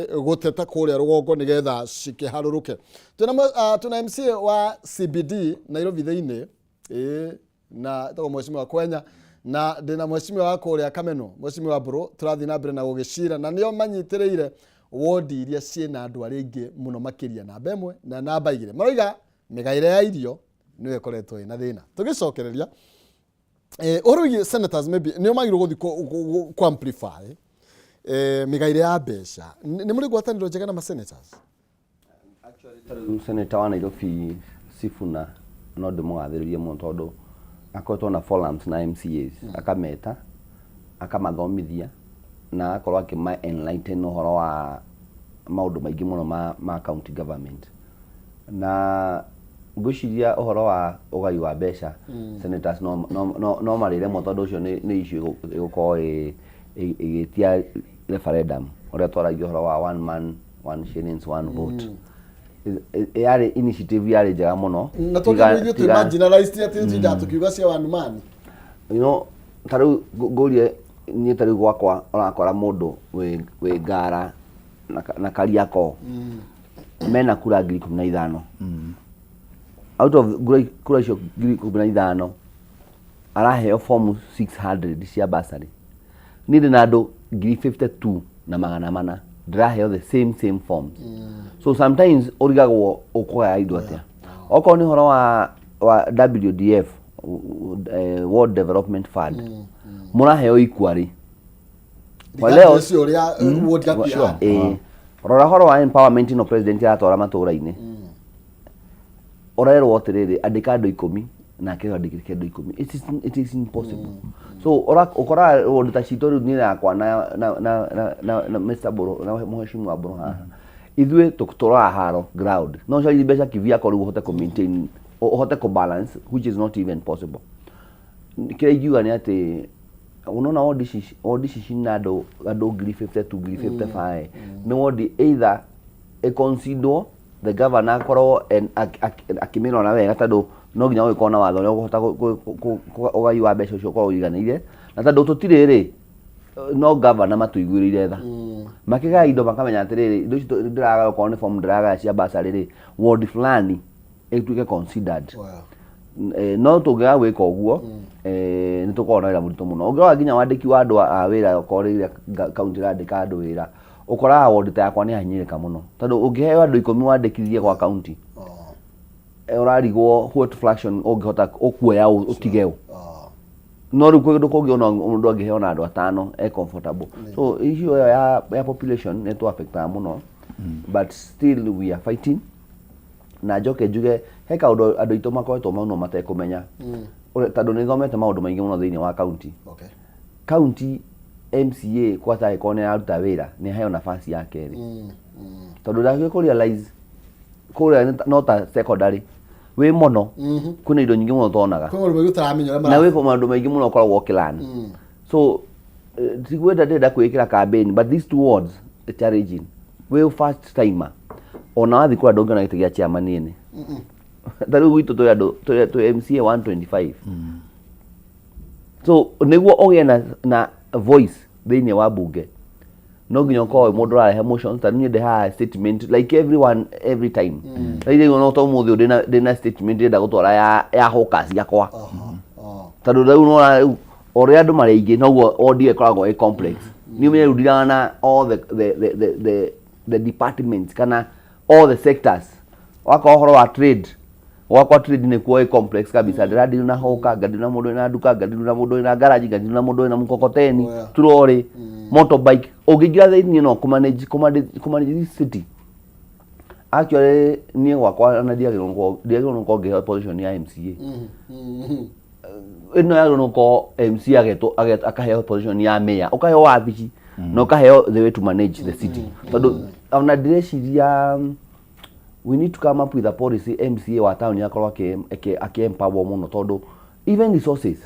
guteta kuria rugongo nigetha cikiharuruke. Tuna MC wa CBD Nairobi thiini na tago mheshimiwa Kwenya na ndina mheshimiwa wa kuria Kameno, mheshimiwa Bro, turathi na mbere na gugicira na nio manyitireire wodi iria ciena andu aringi muno makiria na bemwe na namba igire maroiga migaire ya irio niwe koretwo ina thina tugicokereria orugi senators maybe nio magiro guthi ku amplify migaire ya besha ni muri gwataniro njega na senators actually senator wa Nairobi Sifuna no ndumugathiririe mu tondu akoretwo na forums na MCAs akameta akamathomithia na akorwo akima enlighten uhoro wa maundu maingi muno ma county government na guciria uhoro wa ugai wa besha senators no marire mo tondu ucio ni issue igukorwo igitia referendum uria twaragio uhoro wa one man one shillings one vote yari initiative yari njega muno na tugiye tu marginalized ati tukiuga cia one man taru gorie ni taru gwakwa orakora mundu we ngara na kariako mena kura 15 out of kura icio 15 araheo form 600 cia basari ni na andu 52 na magana mana draheo the same forms so sometimes origagwo okoya indo atia oko ni horo wa WDF World Development Fund muraheo ikwari waleo rora horo wa empowerment no president ya tora matura-ini orero wotiriri andika andu 10 na kero andikire andu 10 it is impossible so okora wodi ta citori ni yakwa na Mr. Boro na mheshimiwa Boro haha ithwe tukutora haro ground no shall be kivia ko ruhote ko maintain hote ko balance which is not even possible kile jua ni ati unaona audition na ado 52 55 no wodi either a consider the governor koro and akimino na wega tado no ginya we kona watho no hota ogai wa besho cio ko iganire na tado tutiriri no governor matuiguirire tha makiga indo makamenya atiriri indo icio ndiraga ko ni form ndiraga cia basariri ward flani etuike considered no tugia wika uguo ni tukona ira murito muno ongewa ginya wandiki wa andu a wira ukorire county randika andu wira ukora ward ta yakwa ni hanyirika muno tondu ungiheo andu 10 wandikithie kwa county urarigwo what fraction ungihota ukuoya utigeo no ruko ndo kogi ona mundu angiheo na andu 5 comfortable so issue ya population ne to affect muno but still we are fighting na joke juge heka andu ito makoetwo muno matekumenya tondu ni thomete maundu maingi muno thiini wa county county MCA kwata ikone aruta wira ni hayo nafasi yake ri tondu ndagwe ku realize kure nota secondary we mono kuna indo nyingi muno tonaga na we ko maundu maingi muno kwa walkland so tigwenda ndenda kwikira campaign but these two words challenging we first timer ona athi kwa ndonga na gitigia chairman nini taru gwitu to MCA 125 so niguo ogie na voice thiini wa bunge no nginya ko mundu arahe motions tani ndi ha statement like everyone every time like no to muthi ndina statement ndenda gutwara ya hawkers yakwa tadu rau no ore andu mareingi noguo audio ekoragwo e complex ni menye rudira na all the departments kana all the sectors wako horo wa trade wakwa trade ni kuwa complex kabisa ndadi na hoka gadi na mundu na duka gadi na mundu na garage gadi na mundu na mkokoteni turore motorbike ogigira thiini no kumanage city actually ni wakwa na diagiro ngo ge position ya MCA eno ya ko MC akaheo position ya mayor ukaheo wabici no kaheo the way to manage the city tondu ona direciria we need to come up with a policy MCA wa town yakorwa ake empower muno tondu even resources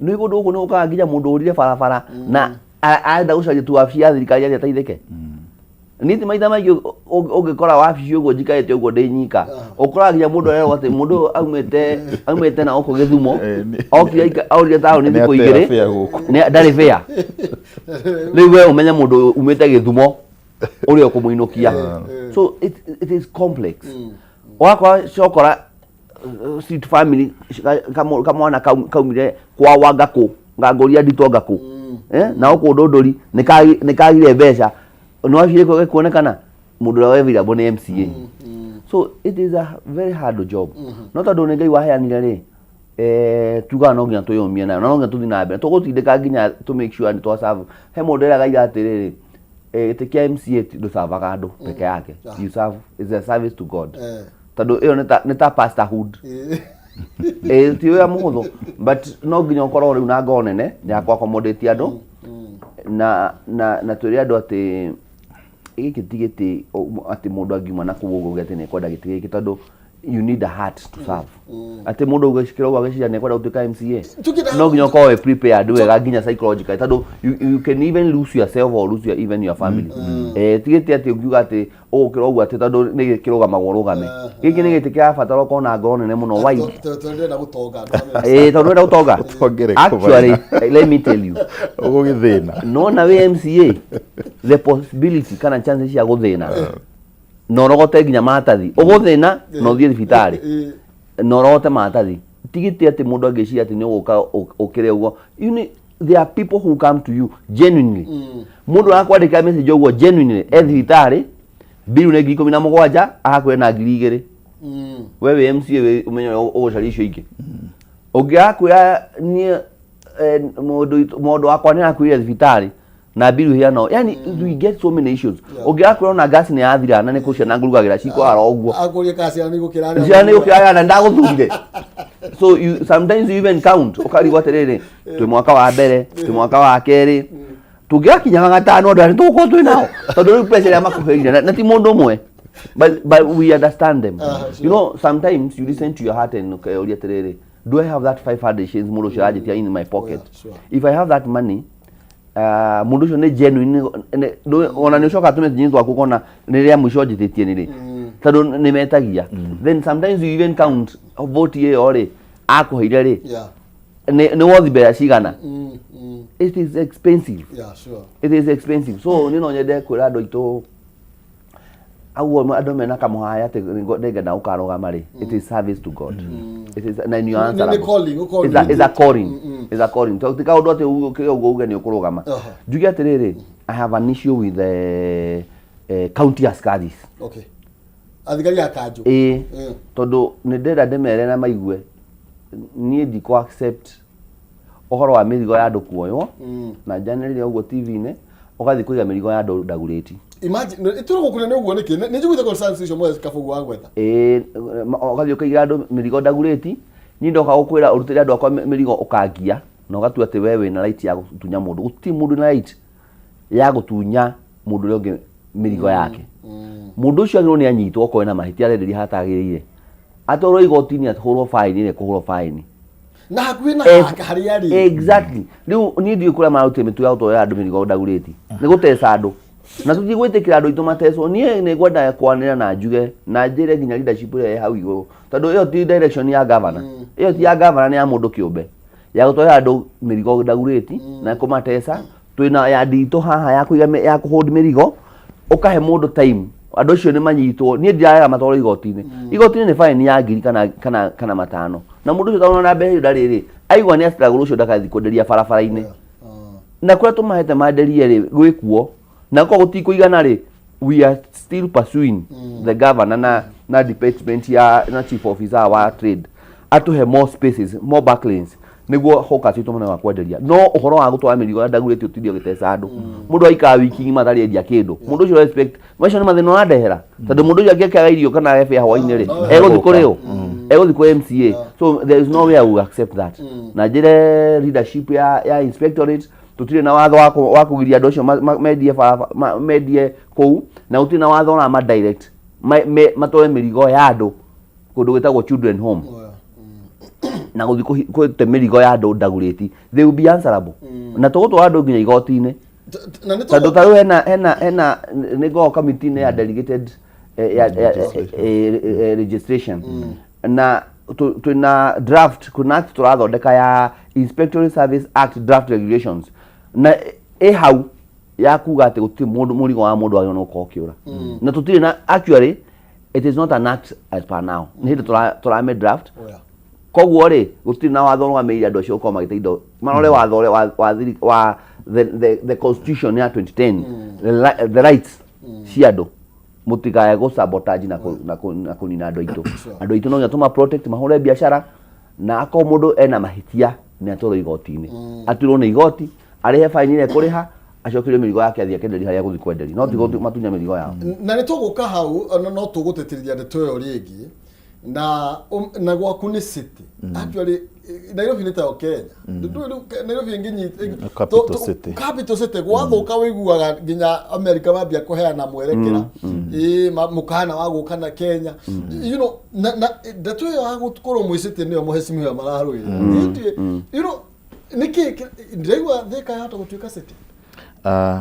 no igodo uko no ukaginya mundu urire farafara na aenda ucaje tu afia thirikari ya taitheke niti maitha maigi ungikora wabici uguo njikaite uguo ndi nyika ukora ginya mundu rero ati mundu aumete na uko Githumo okia auria town ni thiko igiri ni ndari fair riwe umenya mundu umete Githumo uri okumuinukia so it is complex wakwa shokora street family kamwana kaumire kwa wangako ngagoria nditongako na okundondori nikagire mbeca no ashire kuonekana mundu wa vira bone MCA so it is a very hard job no tondu ni ngai waheanire ri tuga no nginya tuyomie na no nginya tuthi na mbere tugutindika nginya to make sure ni twaserve he mundu era gaira atiriri itikia MCA ndu serve andu peke yake you serve is a service to God tondu iyo ni ta pastorhood ti ya muhuthu but no nginya ukorwo riu na ngo nene ya kwa accommodate andu na turi andu ati iki tigiti ati mundu angiuma na kugugo gete ne kwenda gitigiki tondu you need a heart to serve ati mundu ugashikira ugashira ne kwenda utuka MCA no nginya ko prepared wega nginya psychological tondu you can even lose yourself or lose even your family tigiti ati ugiuga ati ukira ugu ati tondu ni gikiruga magurugame giki ni giti kia fataro ko na ngo nene muno why tondu na gutonga tondu na gutonga actually let me tell you ugugithina no na we MCA the possibility kana chances ya guthina no rogote nginya matathi uguthina no thie thibitari no rogote matathi tigiti ati mundu angiciria ati ni uguka ukire ugo there are people who come to you genuinely mundu akwandika message ugo genuinely thibitari biru ne 17 akwe na 2000 wewe MCA we umenyo ugucaria icio ingi ungiakwira ni mundu akwa ni akwire thibitari na biru hiano yani we get so many issues ungiakwira na gas ni athira na ni kucia na ngurugagira ciko arogwo agurie kasi ni gukirana ciana ni gukirana ndaguthurire so you sometimes you even count ukarigwa terere twi mwaka wa mbere twi mwaka wa keri tungiakinya gatano ndari tuko twi nao tondu pressure ya makuheire na ti mundu umwe but we understand them you know sometimes you listen to your heart and ukayoria terere do I have that 500 shillings mundu shirajitia in my pocket if I have that money mundu cio ni genuine ona ni ucoka tume nyinyi twaku kona ni ria mwisho njititie ni ri tondu ni metagia then sometimes you even count vote ye ore akuheire ri ni wothi bea cigana it is expensive it is expensive so ni no nyende kwira andu itu awu andu mena kamuhaya ati ndege na ukaroga mari it is service to God it is na new answer is a calling so tika undu ati uge ni ukurugama njugi atiriri I have an issue with the county askaris athigari akanju tondu ni ndenda ndemere na maigue ni ndiko accept ohoro wa mirigo ya andu kuoywo na janeli ugo TV ne ugathi kuiga mirigo ya andu ndagureti imagine ituro kunene uguo niki ni njiguite consensus icio mwe kafugu wa gwetha ugathi kuiga andu mirigo ndagureti ni ndoka gukwira urutire andu akwa mirigo ukangia na ugatua ati wewe na right ya gutunya mundu guti mundu na right ya gutunya mundu ungi mirigo yake mundu ucio agirwo ni anyitwo ko na mahiti arenderia hatagirire atoro igotini atoro fine ne kuhuro fine na hakuhi na hari ari exactly riu ni ndio kula maruti mitu ya utoya andu mirigo ndagureti ni gutesa andu na tuthi gwitikira andu itu mateswo nie ni gwenda kwanira na njuge na njire nginya leadership ya hau iguru tondu iyo ti direction ya governor iyo ti ya governor ni ya mundu kiumbe ya gutoya andu mirigo ndagureti na kumatesa twina ya ndito haha ya kuiga ya kuhold mirigo ukahe mundu time andu cio ni manyitwo nie ndiaga matoro igotini ni fine ya ngiri kana matano na mundu cio taona na mbeca ndariri aigwa ni struggle ucio ndakathi kunderia barabara-ini na kuria tumahete manderie ri gwikuo na ko gutikuigana ri we are still pursuing the governor na department ya na chief officer wa trade atuhe more spaces more backlanes niguo hoka citu mwana wa kwenderia no uhoro wa gutwara mirigo ndagureti utidio gitesa andu mundu aika wiki matari endia kindu mundu ucio respect maisha ni mathino andehera tondu mundu ucio angekaga irio kana efe hawaini ri eguthi kurio eguthi ku MCA so there is no way I will accept that na jire leadership ya inspectorate tutire na watho wa kugiria andu ucio medie kou na utire na watho na ma direct matore mirigo ya andu kundu gitagwo children home na guthi kwete mirigo ya andu ndagureti they will be answerable na tugutwa andu nginya igoti-ini tondu taru hena nigo committee ya delegated registration na twina draft kuna turathondeka ya Inspectorate Service Act draft regulations na hau ya kuga ati gutiri murigo wa mundu agyo no kokiura na tutiri na actually it is not an act as per now ni hindi turame draft koguo ri gutiri na watho wa meiri andu acio ko magiteindo manore watho wa the constitution ya 2010 the rights ciado mutikaya go sabotage na kunina andu aitu no nyatuma protect mahore biashara na ako mundu ena mahitia ni atoro igoti-ini atiro ni igoti arihe fine ile kuriha acokire mirigo yake athia kenderi haria guthi kwenderi no tigo matunya mirigo yao na ni tuguka hau no tugutetiria ndeto yo ringi na gwaku ni city actually Nairobi ni ta Kenya Nairobi nginyi capital city gwathuka wiguaga nginya America mambia kuheana mwerekera mukana wa gukana Kenya you know ndeto yo agutukorwo mwi city niyo muhecimiwa mararuira you know niki ndirigwa thika hata gutuika city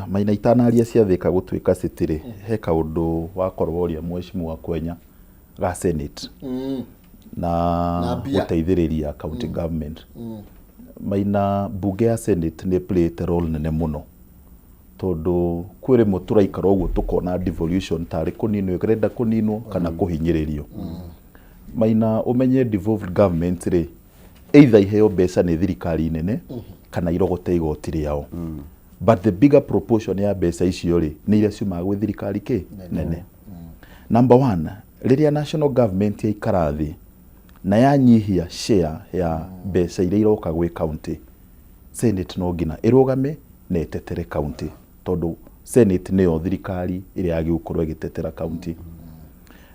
maina itanaria cia thika gutuika city ri he kaundu wakorwo uria mheshimiwa wa Kenya ga Senate na guteithiriria county government maina bunge ya Senate ni played role nene muno tondu kwire muturaikara uguo tukona devolution tari kunino igrenda kunino kana kuhinyiririo maina umenye devolved government ri either iheo mbeca ni thirikari nene kana irogote igoti riao but the bigger proportion ya mbeca icio ri ni iria ciumaga gwi thirikari nene number 1 riria national government ya ikarathi na yanyihia share ya mbeca iria iroka gwi county Senate no ngina irugame na etetere county tondu Senate niyo thirikari iria yagi gukorwo igitetera county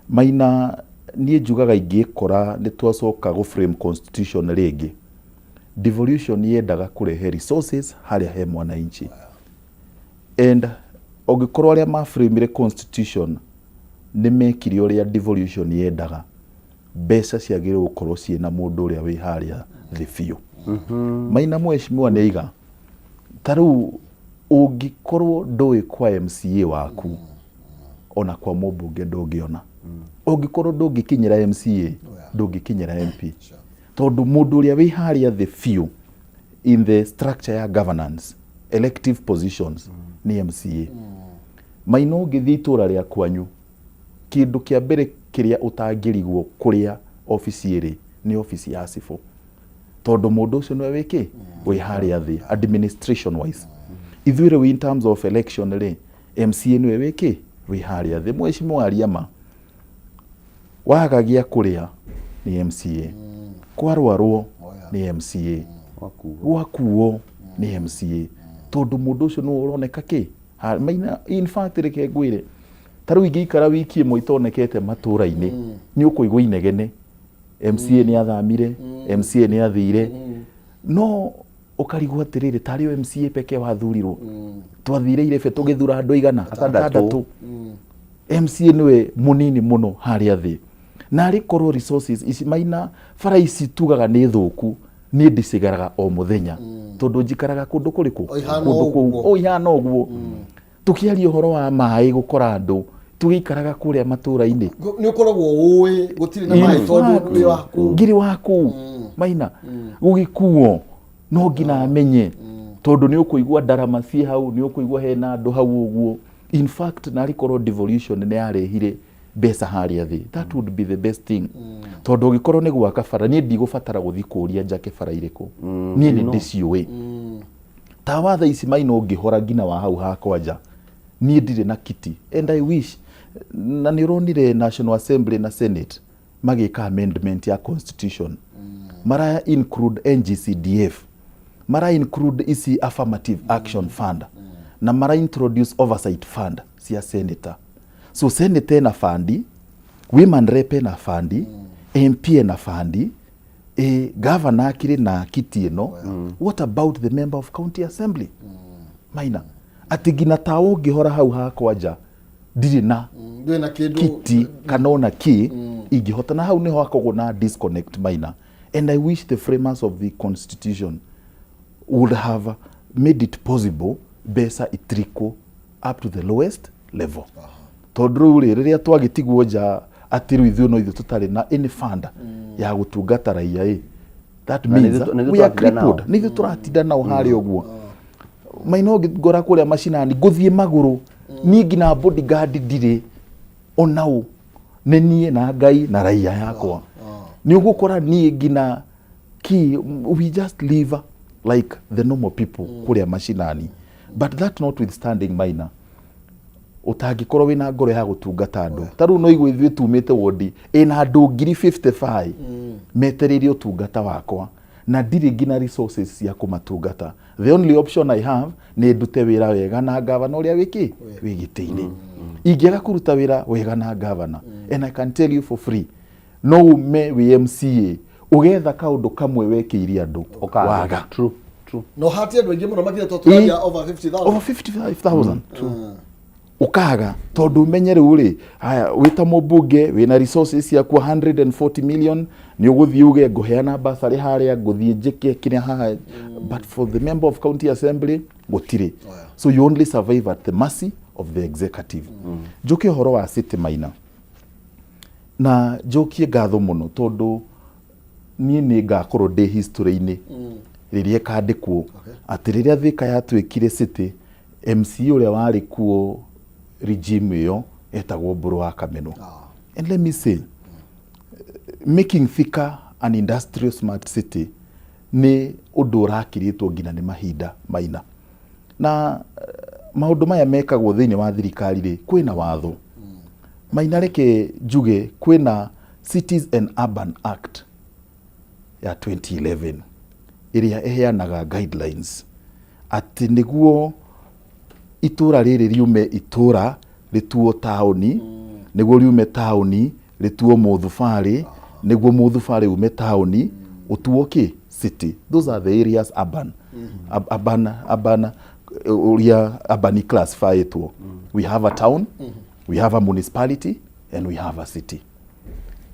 maina nie njugaga ingikora ni twacoka go frame constitution ringi devolution yendaga kurehe resources haria he mwananchi and ogikorwo aria ma frame constitution ni mekiri uria devolution yendaga mbeca ciagire gukorwo ciena mundu uria wi haria thi biu maina mheshimiwa neiga taru ungikorwo ndui kwa MCA waku ona kwa mubunge ndungiona ungikorwo ndungikinyira MCA ndungikinyira MP tondu mundu uria wi haria thi biu in the structure ya governance elective positions ni MCA maina ungithi itura ria kwanyu kindu kia mbere kiria utangirigwo kuria office iri ni office ya sifo tondu mundu ucio no wiki wi haria thi administration wise ithuire we in terms of election ri MCA ni wiki wi haria thi mheshimiwa Ariama wagagia kuria ni MCA kwarwarwo ni MCA wakuo ni MCA tondu mundu ucio no uroneka ki maina in fact reke ngwire taru ingikara wiki imwe itonekete matuura-ini ni ukuigwa inegene MCA ni athamire MCA ni athire no ukarigwa atiriri tari MCA peke wathurirwo twathire irefe tugithura andu igana atandatu MCA niwe munini muno haria thi na rikorwo resources isi maina fara isi tugaga ni thuku ni ndicigaraga o muthenya tondu njikaraga kundu kuriku kundu ku ihana uguo tukiaria uhoro wa mai gukora andu tugikaraga kuria matura-ini ni ukoragwo uwi gutiri na mai tondu ni waku ngiri waku maina gugikuo no ngina amenye tondu ni ukuigwa ndarama cie hau ni ukuigwa hena andu hau uguo in fact na rikorwo devolution ni yarehire mbeca haria thi that would be the best thing tondu gikorwo ni gwaka bara ni ndigubatara guthi kuria njake bara iriku ni ndiciuwi ta watha ici maina ungihora ngina wa hau hakwanja ni ndire na kiti and I wish na nironire National Assembly na Senate magika amendment ya constitution mara include NGCDF mara include isi affirmative action fund na mara introduce oversight fund cia senator so senator na fundi women rep na fundi MP na fundi governor akiri na kiti ino what about the member of county assembly maina atigina tawo ngihora hau hakwanja ndiri na kiti kanona ki ingihota na hau niho hakorwo na disconnect maina and I wish the framers of the constitution would have made it possible besa itriko up to the lowest level tondu riria twagitigwo nja atiru ithuo no ithuo tutari na any fund ya gutungata raia that means we are crippled nithu turatinda nao hari uguo maino ngora kuria macinani nguthie maguru ni ngina bodyguard ndire onau ne nie na ngai na raia yakwa ni ugukora ni ngina ki we just live like the normal people kuria macinani but that notwithstanding Maina utangikorwo wina ngoro ya gutungata andu taru no igwe ithuĩ tumĩte wodi ina andu 55 metereire utungata wakwa na ndirĩ ngina resources cia kumatungata. The only option I have ni ndute wira wega na gavana uria wiki wigiti-ini ingĩaga kuruta wira wega na gavana and I can tell you for free no ume wi MCA ugetha kaundu kamwe wekiire andu waga. True. No hati andu aingi muno makire toturagia over 50,000 over 55,000 ukaga tondu menye riu ri haya wita mubunge wina resources cia ku 140 million ni uguthii uge nguheana basari haria nguthii njike kinya haha but for the member of county assembly gutire so you only survive at the mercy of the executive. Njoke horo wa city Maina na njokie ngatho muno tondu ni ngakorwo ndi history-ini riria kandikwo ati riria Thika yatwikire city MC uria wari kuo regime iyo etagwo Mburu wa Kameno. And let me say making Thika an industrial smart city ni undu urakiritwo ngina ni mahinda Maina na maundu maya mekagwo thiini wa thirikari ri kwina watho Maina reke njuge kwina Cities and Urban Act ya 2011 iria eheanaga guidelines ati niguo itura riri riume itura rituo taoni niguo riume taoni rituo muthufari niguo muthufari ume taoni utuo ki city. Those are the areas urban urban classify it. We have a town, we have a municipality and we have a city.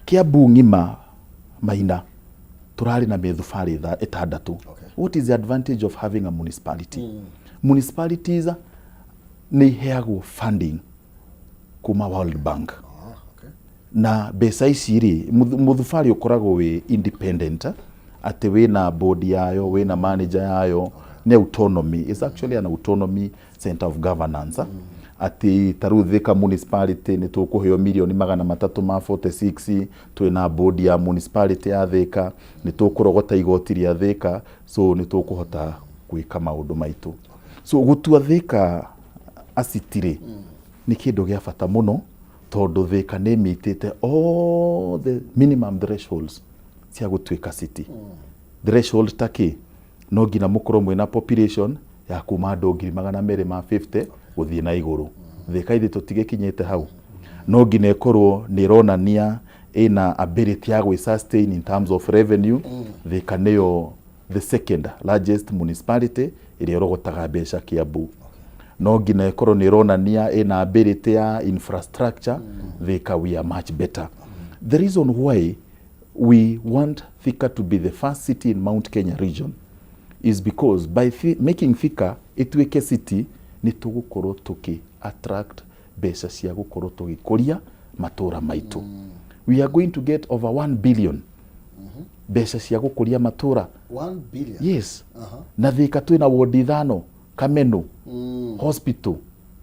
Kiambu ngima Maina turari na methufari etandatu. What is the advantage of having a municipality? Municipalities ni heagwo funding kuma World Bank. Na besa ici ri muthufari ukoragwo wi independent ati wina board yayo wina manager yayo ni autonomy is actually an autonomy center of governance. Ati taru Thika municipality ni tukuheo milioni 346 twina board ya municipality ya Thika ni tukurogota igoti ria Thika so ni tukuhota gwika maundu maitu. So gutua Thika acitire ni kindu gia bata muno tondu Thika ni mitite all the minimum thresholds cia gutwika city. Threshold taki no ngina mukorwo mwina population ya kuma andu 250 guthii na iguru. Thika ithi tutigikinyite hau no ngina ikorwo ni ronania ina ability ya gwi sustain in terms of revenue. Thika niyo the second largest municipality iria rogotaga mbeca Kiambu. No ngina ikorwo ni ronania ina ability ya infrastructure. Thika we are much better. The reason why we want Thika to be the first city in Mount Kenya region is because by making Thika itwike city ni tugukorwo tuki attract mbeca cia gukorwo tugikuria matura maitu. We are going to get over 1 billion mbeca cia gukuria matura. 1 billion? Yes. Na Thika twina ward 5 Kameno, hospital,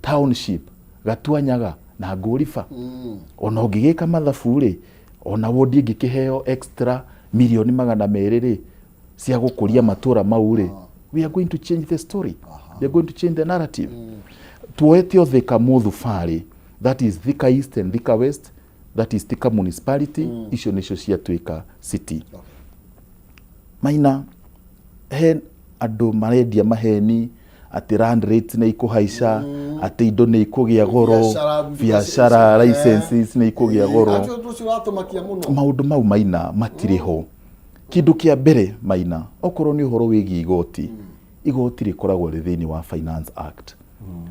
township, Gatuanyaga na Ngurifa. Ona ungigika mathabu ri ona ward ingikiheo extra milioni 200 ri cia gukuria matura mau ri we are going to change the story. We are going to change the narrative. Tuetio Thika muthufari, that is Thika East and Thika West, that is Thika municipality. Icio nicio cia twika city. Maina he andu marendia maheni ati land rates ni ikuhaica ati indo ni ikugia goro biashara licenses ni ikugia goro. Maundu mau Maina matire ho. Kindu kia mbere Maina okorwo ni uhoro wigi igoti igoti rikoragwo ri thiini wa Finance Act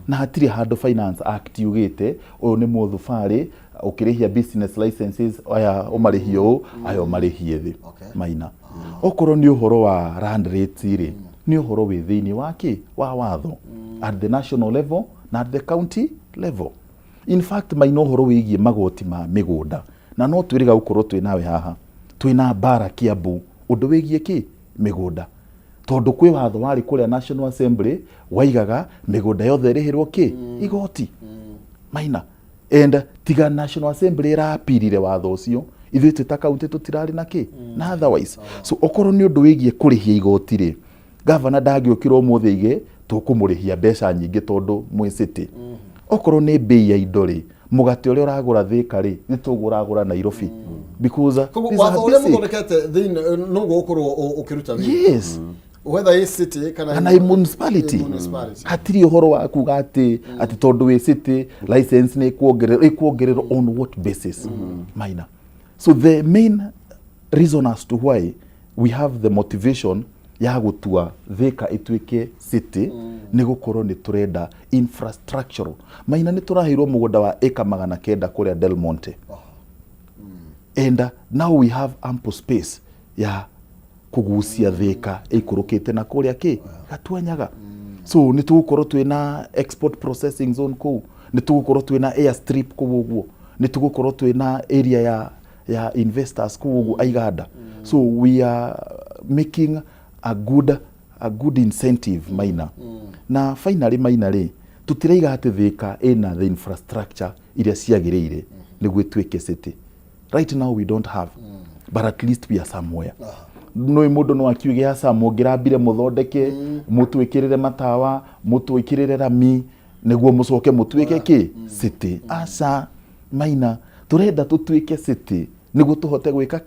na hatire handu Finance Act yugite uyu ni muthufari ukirihia business licenses aya umarihio ayo marihie thi Maina. Okorwo ni uhoro wa land rates ri ni uhoro wi thiini wake wa watho at the national level na at the county level. In fact Maina uhoro wigie magoti ma migunda na no twiriga gukorwo twinawe haha twina bara Kiambu undu wigie ki migunda tondu kwi watho wari kuria National Assembly waigaga migunda yothe irihirwo igoti maina and tiga National Assembly irapirire watho ucio ithuĩ twĩta kaunti tũtirarĩ na na otherwise so okorwo nĩ ũndũ wĩgiĩ kũrĩhia igoti rĩ governor ndangĩũkĩra ũmũthĩ ige tũkũmũrĩhia mbeca nyingĩ tondũ mwĩ city okorwo nĩ bei ya indo rĩ mũgate ũrĩa ũragũra Thĩka rĩ nĩ tũgũragũra Nairobi because watho ũrĩa mũthondekete thĩinĩ no gũkorwo ũkĩruta wĩra yes whether is city kana municipality hatiri uhoro wa kuga ati tondu wi city license ni ikuongererwo on what basis minor. So the main reason as to why we have the motivation ya gutua Thĩka ituike city ni gukorwo ni turenda infrastructural maina ni turahirwo mugunda wa eka 900 kuria Del Monte and now we have ample space ya kugucia Thĩka ikurukite na kuria Gatuanyaga so ni tugukorwo twina export processing zone ku ni tugukorwo twina airstrip ku uguo ni tugukorwo twina area ya investors ku uguo aiganda so we are making a good incentive minor na finally minor tutiraiga ati Thĩka ina the infrastructure iria ciagirire niguo twike city right now we don't have but at least we are somewhere no mundu no akiuge asa mungirambire muthondeke mutwikirire matawa mutwikirire rami niguo mucoke mutwike city asa maina turenda tutwike city niguo tuhote gwika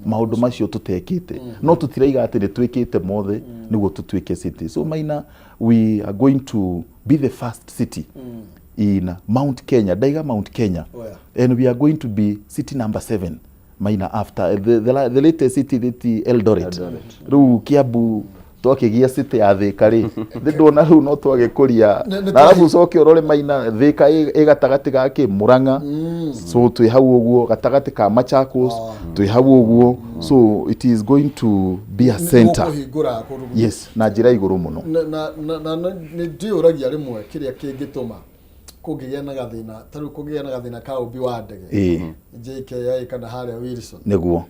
maundu macio tutekite no tutiraiga ati ni twikite mothe niguo tutwike city so maina we are going to be the first city in Mount Kenya Mount Kenya and we are going to be city number 7 maina after the latest city that Eldoret ru Kiambu twakigia city ya Thĩka ri ndona ru no twagikuria na arabu coke urore maina Thĩka igatagati ga Murang'a so twi hau uguo gatagati ka Machakos twi hau uguo so it is going to be a center yes na njira iguru muno na ni ndiuragia rimwe kiria kingituma kugiya na gathina taru kugiya na gathina ka ubi wa ndege JKI kana haria Wilson niguo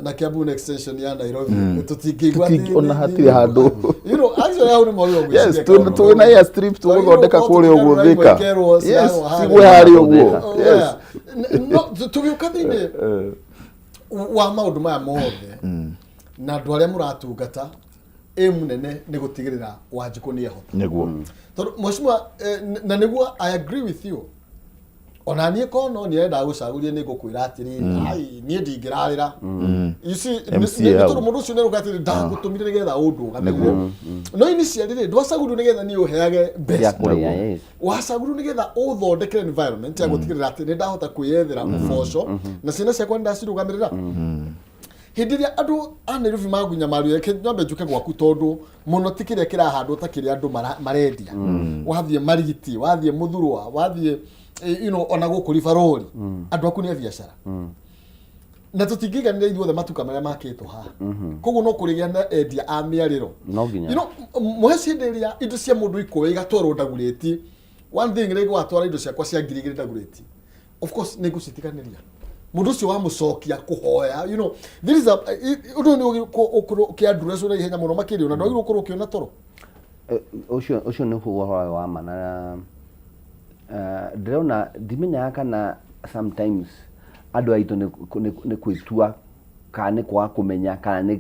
na Kiambu extension ya Nairobi tutikigwa ona hatiri handu you know actually how ni mawio gwe yes tu na air strip tu guthondeka kuri uguo Thĩka yes sigwe hari uguo yes no tugiukathini wa maundu maya mothe na andu aria muratungata munene ni gutigirira Wanjiku ni ehota niguo tondu mheshimiwa na niguo I agree with you ona nie kono ni enda gucagurie ni gukwira atiri ai nie ndingirarira you see ni tondu mundu ucio ni rugatiri ndagutumire nigetha undu gathiguo no initially ndwacaguru nigetha ni uheage best wacaguru nigetha uthondeke environment ya gutigirira ati ni ndahota kwiyethera uboco na ciana ciakwa ndacirugamirira hindi ria andu a Nairobi magunya maru yake nyambe njuke gwaku tondu muno tikiria kirahandwo takiria andu marendia wathie Marigiti wathie Muthurwa wathie you know ona guku rifarori andu aku ni biashara na tutingiganira ithuothe matuka maria makitwo ha koguo no kurigia na endia a miariro no ginya you know muhecindiria indo cia mundu ikoe igatwarwo ndagureti one thing rego atwara indo ciakwa cia ngirigiri ndagureti of course ni gucitikaniria mundu cio wa mucokia kuhoya you know there is a undu ni ukiandurece na ihenya muno makirio na ndwagirwo kurwo kiona toro ucio ni huwa wa mana ndĩrona ndimenya kana sometimes andũ aitũ nĩ kwĩtua kana nĩ kwaga kũmenya kana nĩ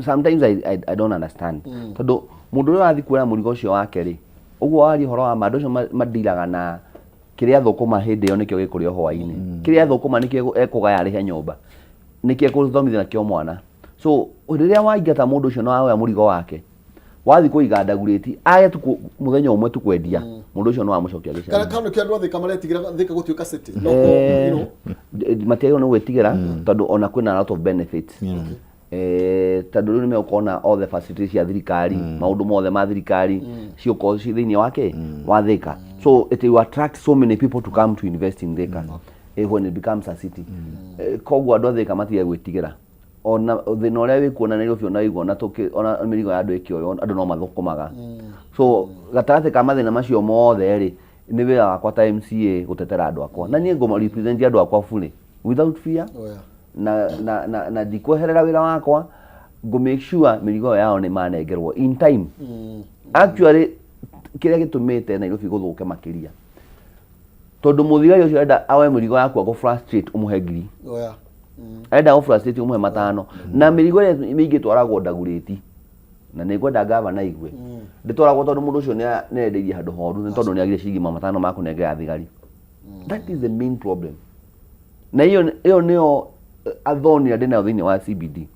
sometimes I don't understand tondũ mũndũ ũrĩa wathi kuoya mũrigo ũcio wake rĩ ũguo wari ũhoro wa andũ acio mandiraga na kĩrĩa thũkũma hĩndĩ ĩyo nĩkĩo gĩkũrĩa hwaĩ-inĩ kĩrĩa thũkũma nĩkĩo ekũgaya arĩhe nyũmba nĩkĩo ekũthomithia nakĩo mwana so rĩrĩa waingata mũndũ ũcio na waoya mũrigo wake wathi kuiga ndagureti aya tu muthenya umwe tu kwendia mundu ucio no amucokia gicana kana kĩ andu athika maretigira Thĩka gutuika city no you know mateo no gwetigira tondu ona kwina a lot of benefits tondu ni mekona all the facilities ya thirikari maundu mothe ma thirikari cioko ci thiini wake wa Thĩka so it will attract so many people to come to invest in Thĩka when it becomes a city koguo andu Thĩka matige gwetigira ona thina uria wikuona Nairobi ona igona tuki ona mirigo ya andu ikio andu no mathukumaga so gatagati ka mathina macio mothe ri ni wira wakwa ta MCA gutetera andu akwa na nie ngoma represent andu akwa fully without fear na ndikweherera wira wakwa go make sure mirigo yao ni manegerwo in time. Actually kile gitumite Nairobi guthuke makiria tondu muthigari ucio enda awe mirigo yakwa go frustrate umuhe ngiri enda go frustrate umuhe matano na mirigo ile mingi twaragwo ndaguriti na nikwenda gavana igwe nditwaragwo tondu mundu ucio ne endeithie handu horu tondu ni agire ciringi matano ma kunengera thigari. That is the main problem. Na hiyo nio athoni ndina thini wa CBD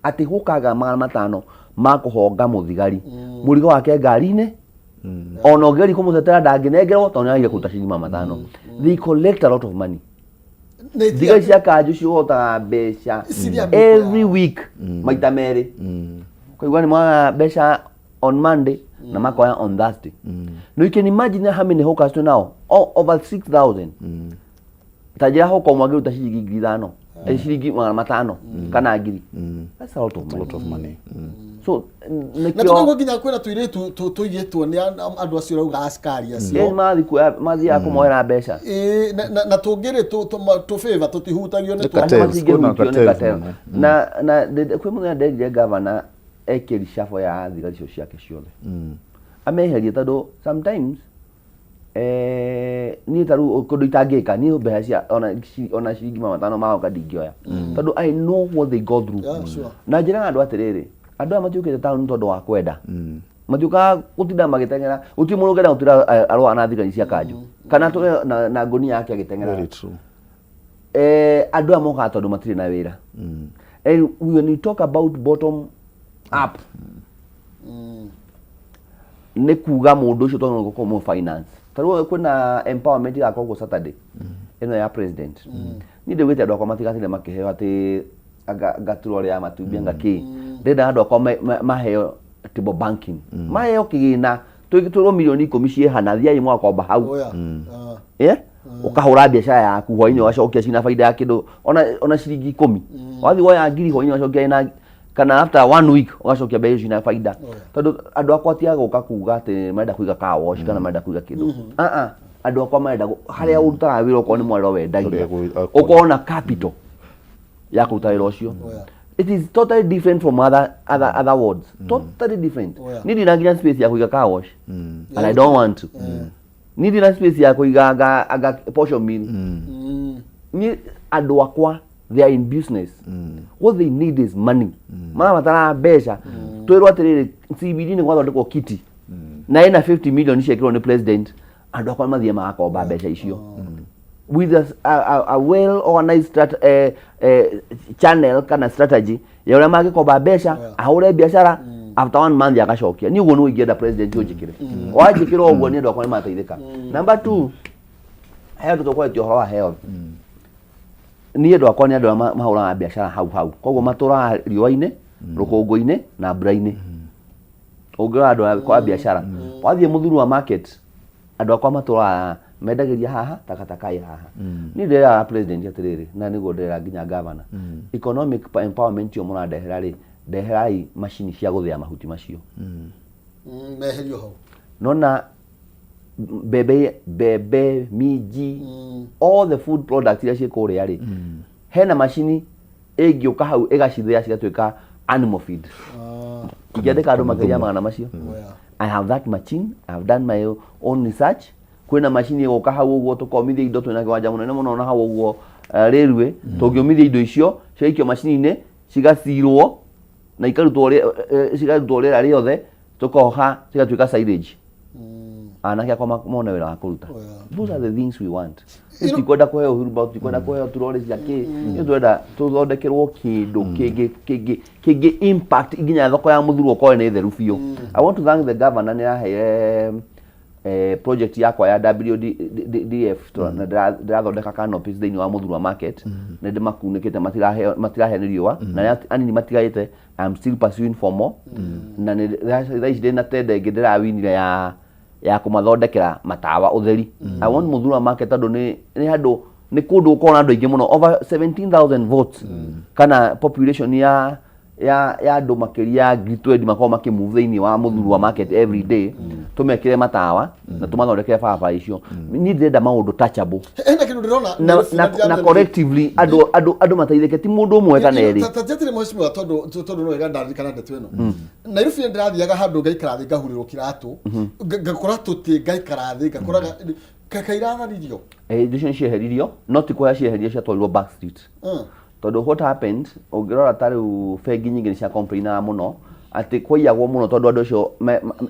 ati gukaga matano ma kuhonga muthigari murigo wake ngari-ini ona ngari kumutetera ndanginengerwo tondu nagire kuruta ciringi matano. They collect a lot of money. Thigari cia kanju cihotaga mbeca every week maita meri. Kwa ni mwa mbeca on Monday na makoya on Thursday. No, you can imagine how many hawkers to now over 6,000. Tajira hoko mwagiru ta ciringi 5,000 ciringi 500 kana ngiri. That's a lot of money. So na tuko ginya kwena tuire tuigetwo ni andu acio rauga askari acio mathi ya kumoera mbeca na tungire tu favor tutihutagio ni tu na kwi mundu ndegire governor ekiri shafo ya thigari cio ciake ciothe ameherie tondu sometimes ni taru kundu itangika ni mbeca cia ona ciringi 500 mao kadingioya tondu I know what they go through. Na njira andu atiriri andu amatiukite town tondu wa kwenda matiuka gutinda magitengera uti mundu ngenda gutira arwa na thigari cia kanju kana tu na ngoni yake agitengera. Very true. Andu amoka tondu matiri na wira. And when you talk about bottom up ne kuga mundu ucio tondu ko mo finance taru kuna empowerment ya kwa Saturday eno ya president ni ndegwite andu akwa matigatire makiheo ati gaturo ria matubia ngaki ndenda andu akwa maheo tibo banking maheo kigina twigituro milioni 10 ciehana thia imwe akomba hau ukahura biashara yaku hoini wacokia cina faida ya kindu ona ciringi 10 wathi woya ngiri hoini wacokia ina kana after 1 week wacokia bei cina faida tondu andu akwa tia guka kuga ati marenda kuiga car wash kana marenda kuiga kindu andu akwa marenda haria urutaga wira ko ni mwero wendagia ukona capital ya kuruta wira ucio. It is totally different from other wards. Totally different. Nidi na nginya space ya kuiga car wash and I don't want to. Nidi na space ya kuiga aga portion meal. Ni andu akwa they are in business. What they need is money. Mara matara mbeca twirwo atiriri CBD ni gwathondekwo kiti na ina 50 million ciekirwo ni president andu akwa mathie magakomba mbeca icio with a well organized channel kana strategy ya ura magikomba mbeca ahure biashara after 1 month agacokia ni uguo no ingienda president ujikire wajikirwo uguo ni andu akwa ni mateithika. Number 2 health tukwa ti horo wa health ni andu akwa ni andu mahura biashara hau koguo matura riwa-ini rukungu-ini na mbura-ini ugira andu kwa biashara wathie muthuru wa market andu akwa matura medagiria haha takataka haha ni ndera president atiriri na niguo ndera nginya governor economic empowerment yo murandehera ri ndeherai machine cia guthia mahuti macio meherio hau nona bebe miji all the food products iria cikuria ri hena machine ingiuka hau igacithia cigatuika animal feed igiandika andu makiria magana macio. I have that machine. I have done my own research. Kwina machine iguka hau uguo tukomithia indo twina kiwanja munene muno na hau uguo railway tungiumithia indo icio ciaikio machine-ini cigacirwo na ikarutwo rĩera rĩothe tukoha cigatuika silage anake akwa mona wĩra wa kuruta. Those are the things we want. Tutikwenda kuheo hurubao, tutikwenda kuheo turore ciake, ni twenda tuthondekerwo kindu kingi impact iginya thoko ya muthuru ko ni theru biu. I want to thank the governor ni ahe project yakwa ya WDF na ndirathondeka canopies thĩinĩ wa muthuru market na ndimakunĩkĩte matirahe riũa na anini matigayĩte. I'm still pursuing for more na thaicĩ na tende ĩngĩ ndirawinire ya kumathondekera matawa utheri. I want muthuru market tondu ni handu ni kundu ukona andu aingi muno over 17,000 votes kana population ya ya andu makiria ngiri makao makimove thĩinĩ wa mũthuru wa market every day tumekire matawa na tumathondekere barabara icio ni ndĩrenda maũndũ touchable ena kindu ndirona na collectively andu mateithĩke ti mũndũ ũmwe kana erĩ tatire mheshimiwa tondu no wega ndarikana ndeto ĩno Nairobi ndirathiaga handu ngaikara thĩ ngahurĩrwo kiratu ngakora tuti ngaikara thĩ ngakora kakairathanĩrio icio cieheririo no ti kuoya cieheririo ciatwarirwo back street tondu what happened ungirora tariu bengi nyingi ni cia complaina muno ati kwiyagwo muno tondu andu acio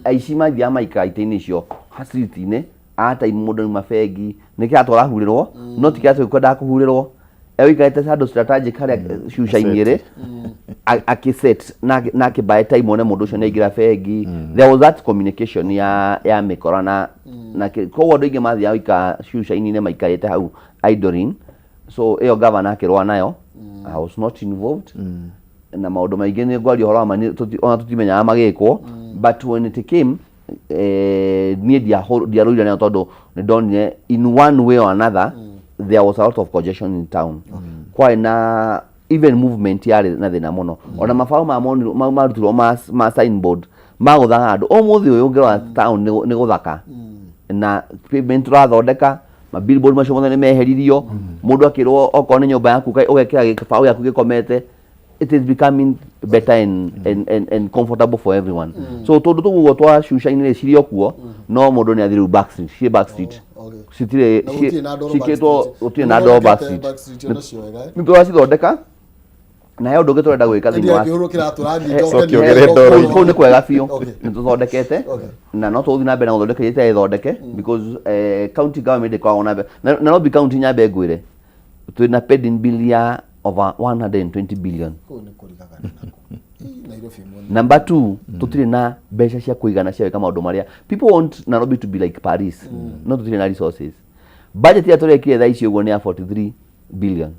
aici mathia maika ite-ini icio street-ini ata mundu ni mabengi niki atwara hurirwo no ti kiatu kwenda kuhurirwo ewikarite handu strategic haria shusha-ini ri akiset na akibae time one mundu ucio ni aingira bengi there was that communication ya mikorana na koguo andu ingi mathia wika shusha-ini ne maikarite hau idling so eo governor akirwa nayo I was not involved na maundu maingi ni ngwari horo ama ona tutimenyaga magikwo but when it came nie diaruira na tondu ni donye in one way or another there was a lot of congestion in town kwa na even movement yari na thina muno ona mafao ma marutirwo ma signboard maguthaga andu umuthi uyu ngirwa town ni guthaka na pavement rathondeka ma billboard macio mothe ni meheririo mundu akirwo okorwo ni nyumba yaku ugekira gikabao yaku gikomete it is becoming better and comfortable for everyone so tondu tuguo twa shusha-ini cirio kuo no mundu ni athiru back street citire cikitwo utie na ndo back street mimi wa cithondeka na he undu ungi turenda gwika thiini wa kuu ni kwega biũ ni tuthondekete na no tuthi na mbere na guthondeka ite ithondeke because county government ikoragwo na mbere na Nairobi county nyambe ngwire twina pending bill ya over 120 billion number 2 tutire na mbeca cia kuigana cia weka maundu maria people want Nairobi to be like Paris no tutire na resources budget ya turekire thaa ici uguo ni ya 43 billion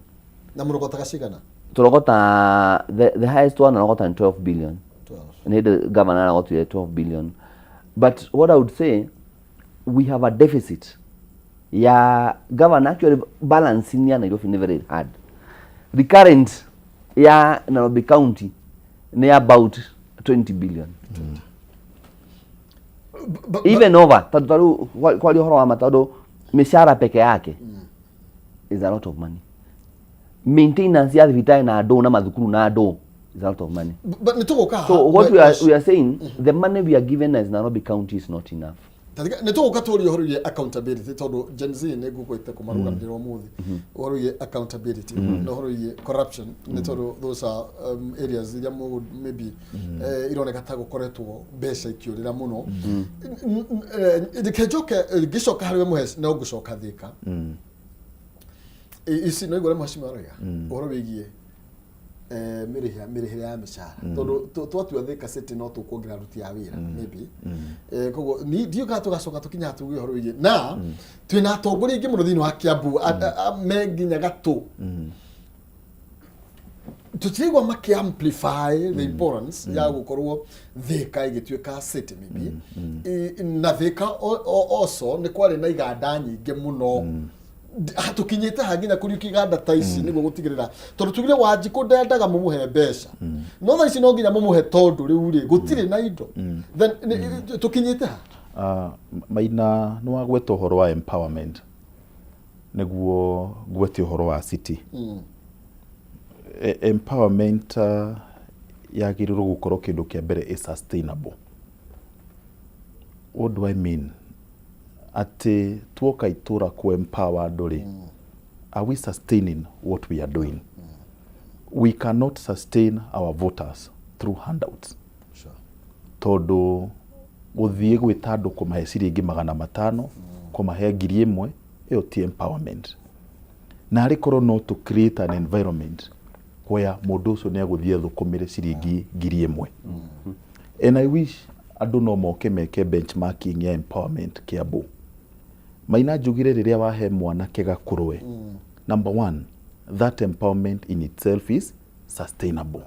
na murogota gacigana turogota the highest one arogota 12 billion 12 and the governor arogota 12 billion but what I would say we have a deficit ya governor actually balancing ya Nairobi never very hard the current ya Nairobi county ni about 20 billion even over tatu kwa horo wa matado mishara peke yake is a lot of money maintenance ya thibitai na ndo na mathukuru na ndo is a lot of money but nituguka so what we are saying the money we are given as Nairobi county is not enough nituguka turi horo ye accountability tondu Gen Z ne gukwite kumarugamira umuthi horo ye accountability no horo ye corruption ne tondu those are areas that maybe ironeka ta gukoretwo mbeca ikiurira muno dikejoke gicoka hariwe muhesi no gucoka thika isi no igore mheshimiwa roya horo wigie mirihira ya mishara tondu twatu thika city no tukuongira ruti ya wira maybe koguo ni dio ka tugacoka tukinya tugi horo wigie na twina atongoria ingi muno thini wa Kiambu menginya gatu tutigwa maki amplify the importance ya gukorwo thika igituika city maybe na thika also ni kwari na iganda nyingi muno hatukinyite hanginya kuri kiganda taici niguo gutigirira tondu tugire Wanjiku ndendaga mumuhe mbeca no tha ici no nginya mumuhe tondu riu ri gutire na indo then tukinyite Maina no agweta uhoro wa empowerment niguo gwete uhoro wa city empowerment yagirirwo gukorwo kindu kia mbere is sustainable. What do I mean? Ati tuoka itura ku empower anduri are we sustaining what we are doing? We cannot sustain our voters through handouts. Sure. Todo guthie gwita andu kumahe ciringi 500 kumahe 1000 iyo ti empowerment. Na arikorwo no to create an environment where mundu ucio ni aguthie thukumire ciringi 1000. And I wish andu no moke meke benchmarking ya empowerment Kiambu. Maina njugire riria wahe mwanake gakurwe. Number 1, that empowerment in itself is sustainable.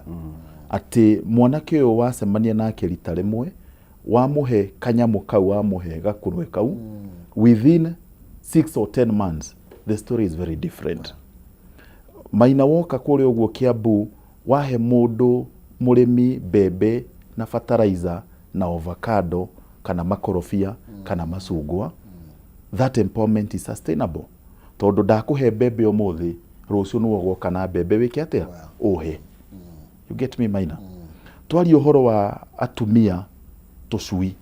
Ati mwanake uyu wacemania nake rita rimwe wamuhe kanyamu kau wamuhe gakurwe kau within 6 or 10 months the story is very different. Maina woka kuri uguo Kiambu wahe mundu murimi bebe na fertilizer na avocado kana makorofia kana macungwa, that empowerment is sustainable. Tondu ndakuhe bebe umuthi rucio nuwo goka na bebe wiki atia uhe. You get me, Maina? Twari uhoro wa atumia tusui,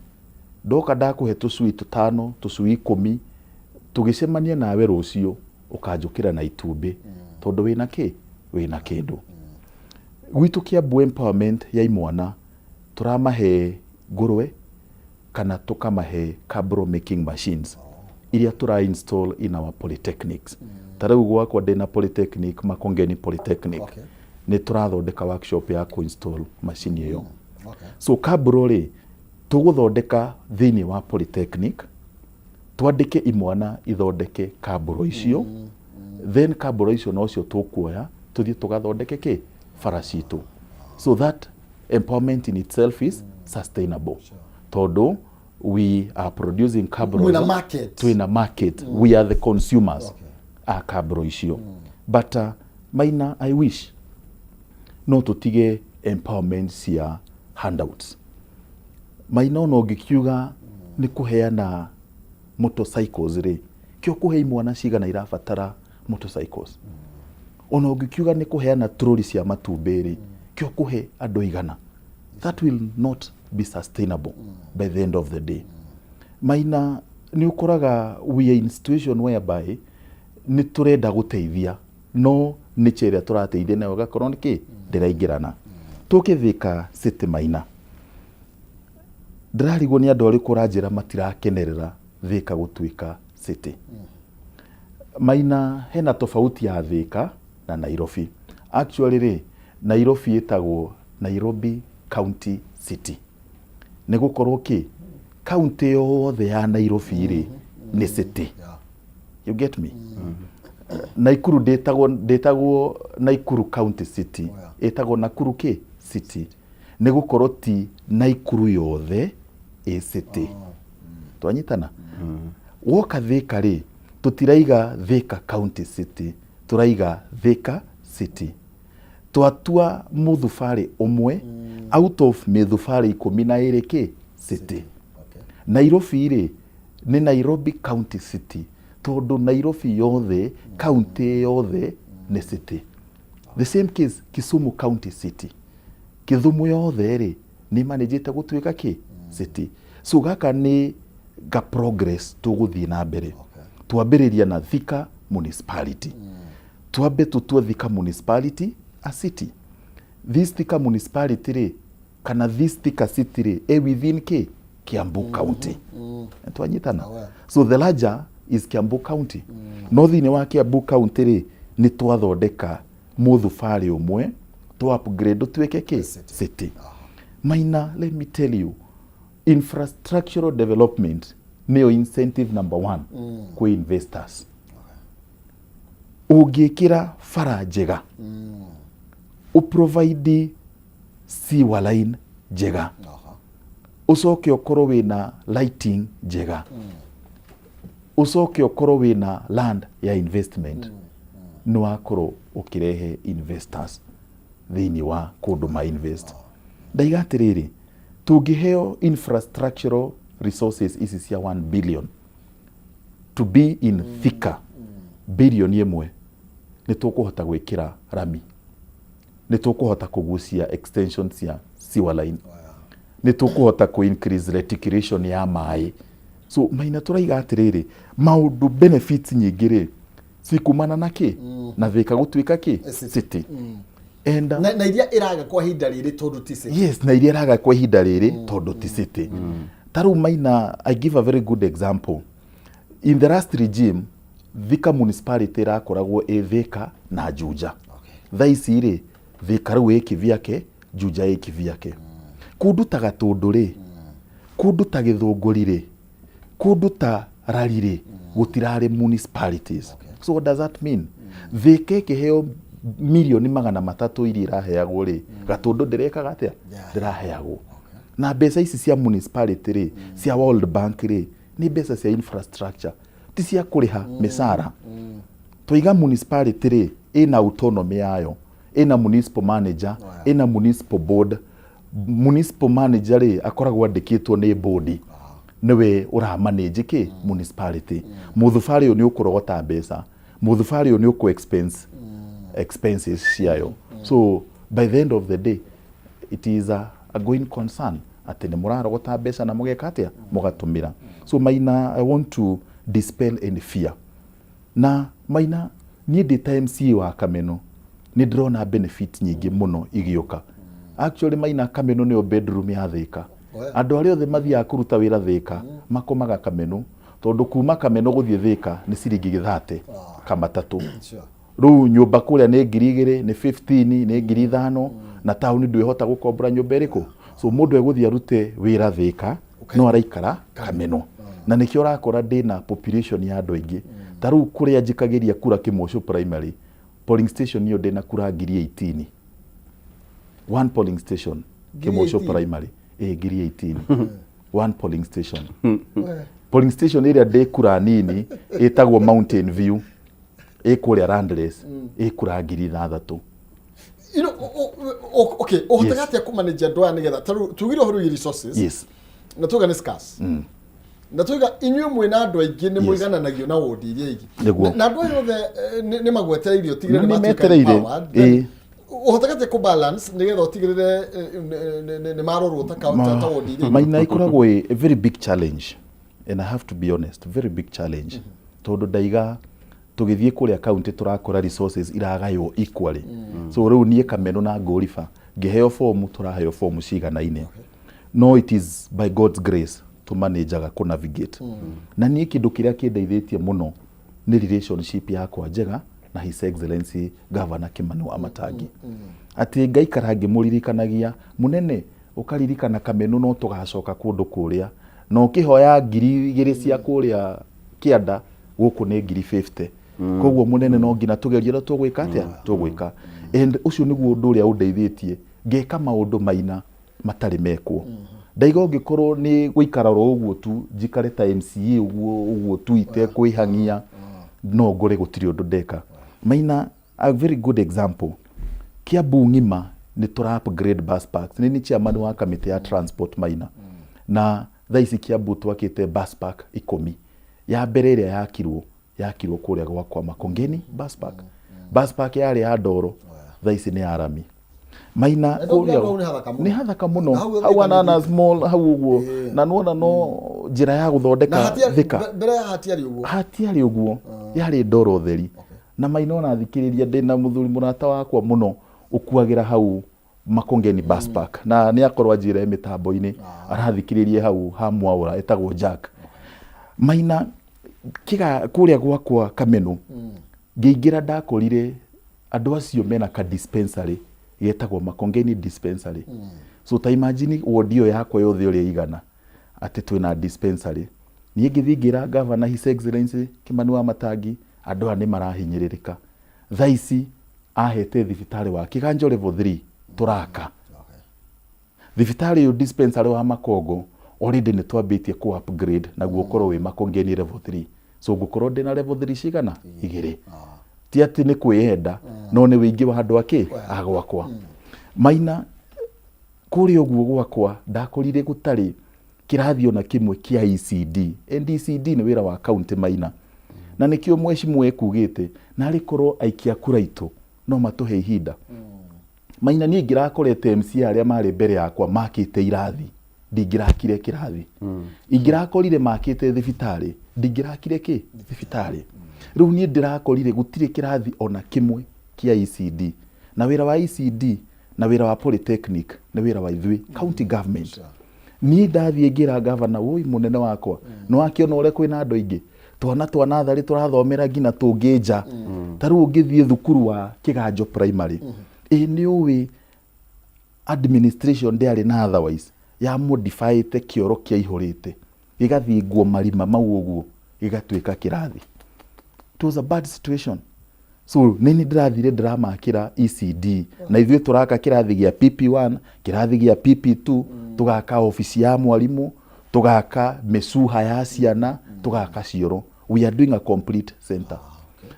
ndoka ndakuhe tusui 5 tusui 10 tugicemania nawe rucio ukanjukira na itumbi tondu wina ki wina kindu. Gwitu Kiambu empowerment ya imwana turamahe ngurwe kana tukamahe carbon making machines iria tura install in our polytechnics. Tarau gwakwa ndina polytechnic Makongeni polytechnic. Ni turathondeka workshop ya ku-install machine iyo. So carbon ri tuguthondeka thiini wa polytechnic, twandike imwana ithondeke carbon icio, then carbon icio nocio tukuoya tuthie tugathondeke ki farashitu. So that empowerment in itself is sustainable. Tondu we are producing carbon in a market. To in a market. We are the consumers. A carbon icio. But Maina, I wish no tutige empowerment cia handouts. Maina no ngikiuga ni kuheana motorcycles ri kio kuhe imwana cigana irabatara motorcycles. Ono ngikiuga ni kuheana troli cia matumbi ri kio kuhe andu igana. That will not be sustainable by the end of the day. Maina ni ukoraga we are in a situation whereby ni turenda guteithia no ni chere turateithia nayo gakorwo niki ndiraingirana. Tukithika city Maina, ndirarigwo ni andu ariku ranjira matirakenerera Thika gutuika city. Maina hena tofauti ya Thika na Nairobi. Actually ri Nairobi etagwo Nairobi County City. Negukorwo ki county yothe ya Nairobi ri ni city. You get me? Naikuru detagwo Naikuru County City. Etagwo Nakuru ki city. Negukorwo ti Naikuru yothe e city. Twanyitana? Woka Thika ri tutiraiga Thika County City, turaiga Thika City. Twatua muthufari umwe out of mithufari 12 ki city. Nairobi ri ni Nairobi County City. Tondu Nairobi yothe county yothe ni city. The same case Kisumu County City. Kithumu yothe ri ni managete gutuika ki city. So gaka ni ga progress tuguthie na mbere. Twambiriria na Thika municipality. Twambe tutue Thika municipality a city. This Thika municipality ri kana this Thika city ri within ki Kiambu County. Twanyitana. So the larger is Kiambu County. No thini wa Kiambu County ri ni twathondeka muthufari umwe to upgrade tuweke ki city. Maina, let me tell you, infrastructural development neo incentive number 1 kwa investors. Ugikira fara njega, uprovide sewer line njega, ucoke okorwo wina lighting njega, ucoke okorwo wina land ya investment, no akorwo ukirehe investors thini wa kundu ma invest. Ndaiga atiriri, tungiheo infrastructural resources ici cia 1 billion to be in Thika billion imwe, ni tukuhota gwikira rami, ni tukuhota kugucia extension cia sewer line, ni tukuhota ku increase reticulation ya mai. So Maina turaiga atiriri, maundu benefits nyingiri cikumana na ki na Thika gutuika ki city. And na iria iraga kwa hinda riri tondu ti city. Yes, na iria iraga kwa hinda riri tondu ti city. Taru Maina, I give a very good example. In the last regime, Thika municipality rakoragwo e Thika na Juja. Thaici ri Thika ru e kivyake, Juja e kivyake. Kundu ta Gatundu ri, kundu ta Githunguri ri, kundu ta Rari ri, gutirari municipalities. So what does that mean? Thika kiheo milioni 300 iria iraheagwo ri, Gatundu ndirekaga atia ndiraheagwo. Na mbeca ici cia municipality ri, cia World Bank ri, ni mbeca cia infrastructure, ti cia kuriha misara. Twiga municipality ri ina autonomy yayo ina municipal manager, ina municipal board. Municipal manager ri akoragwo andikitwo ni board niwe uramanage ki municipality. Muthubari uyu ni ukurogota mbeca, muthubari uyu ni uku expenses ciayo. So by the end of the day it is a going concern ati ni murarogota mbeca na mugeka atia mugatumira. So Maina, I want to dispel any fear. Na Maina, ni the time MCA wa Kameno ni drona benefit nyingi muno igioka. Actually Maina, Kameno ni bedroom ya Thika. Andu aria othe mathiaga kuruta wira Thika makomaga Kameno, tondu kuma Kameno guthie Thika ni ciringi 30 kamatatu. Riu nyumba kuria ni 2,000 ni 15 ni 5,000 na tauni ndwihota gukombora nyumba iriku. So mundu eguthie arute wira Thika no araikara Kameno. Na nikio rakora ndina population ya andu aingi. Taru kuria njikagiria kura Kimosho primary polling station iyo ndina kura 18. One polling station Kimosho primary 18. One polling station. Polling station iria ndi kura nini itagwo Mountain View ikuria Randless ikura 3,000. You know, okay, ohotagati ya kumanage andu nigetha tugire huru resources. Yes. Na tuga ni scarce. Na tuga inywe mwena andu aingi ni muigananagio na wodi iria ingi. Na andu yothe ni magwetereirio tigire ni matereirie. Ohotagati ku balance nigetha tigire ni marorwo ta wodi iria. Maina ikoragwo a very big challenge, and I have to be honest, very big challenge. Tondu ndaiga tugithie kuria county turakora resources iragayo equally. So riu nie Kameno na Ngoriba ngeheo form turaheo form ciganaine. No, it is by God's grace to manage ku navigate. Na nie kindu kiria kindeithitie muno ni relationship yakwa njega na His Excellency Governor Kimani Amatangi. Ati ngaikara ngimuririkanagia munene ukaririkana Kameno no tugacoka kundu kuria no kihoya 2,000 cia kuria Kianda guku ni 50. Koguo munene no ngina tugerie na tugwika atia tugwika. And ucio niguo undu uria undeithietie ngeka maundu Maina matari mekwo. Ndaiga ungikorwo ni guikara ro uguo tu njikare ta MCA uguo tu itekwihangia no ngore gutiri undu ndeka. Maina, a very good example. Kiambu ngima ni tura upgrade bus parks. Ni chairman wa committee ya transport Maina. Na thaisi Kiambu twakite bus park 10. Ya mbere iria yakirwo kuria gwakwa Makongeni bus park. Bus park yari ya Ndoro thaisi ni Arami. Maina kuria ni hathaka muno hau anana small hau uguo na nuona no njira ya guthondeka Thika mbere hatiari uguo yari Ndoro theri. Na Maina ona thikiriria ndina muthuri murata wakwa muno ukuagira hau Makongeni bus park na ni akorwa njira mitambo-ini arathikiririe hau ha Mwaura etagwo Jack. Maina kiga kuria gwakwa Kameno ngiingira ndakorire andu acio mena ka dispensary yetagwo Makongeni dispensary. So ta imagine wodio yakwa yothe uri igana ati twina dispensary ni ngithingira Governor His Excellency Kimani Amatangi andu ani marahinyiririka thaisi ahete thibitari wa Kiganjo level 3 turaka. Thibitari yo dispensary wa Makongo already ni twambitie ku upgrade na gukorwo wi Makongeni level 3. So gukorwo ndina level 3 cigana 2. Ti ati ni kwiyenda no ni wingi wa andu aki agwakwa. Maina kuria uguo gwakwa ndakorire gutari kirathi ona kimwe kia ECD. ECD ni wira wa county Maina. Na nikio mweshimwe ekugite na arikorwo aikia kura itu no matuhe ihinda. Maina ni ngirakorete MC aria mari mbere yakwa makite irathi ndingirakire kirathi. Ingirakorire makite thibitari ndingirakire ki thibitari. Riu ni ndirakorire gutire kirathi ona kimwe kia ECD. Na wira wa ECD na wira wa polytechnic na wira wa ithui county government. Ni ndathie ngira governor woi munene wakwa no akiona ure kwina andu aingi twana thari turathomera ngina tungija taru ngithie thukuru wa Kiganjo primary ni uwi administration ndiari na otherwise ya modify te kioro kia ihorite igathi nguo marima mau uguo igatwika kirathi. It was a bad situation. So nini ndirathire ndiramakira ECD na ithuĩ turaka kirathi gia PP1 kirathi gia PP2 tugaka ofisi ya mwalimu tugaka mesuha ya ciana tugaka cioro. We are doing a complete center.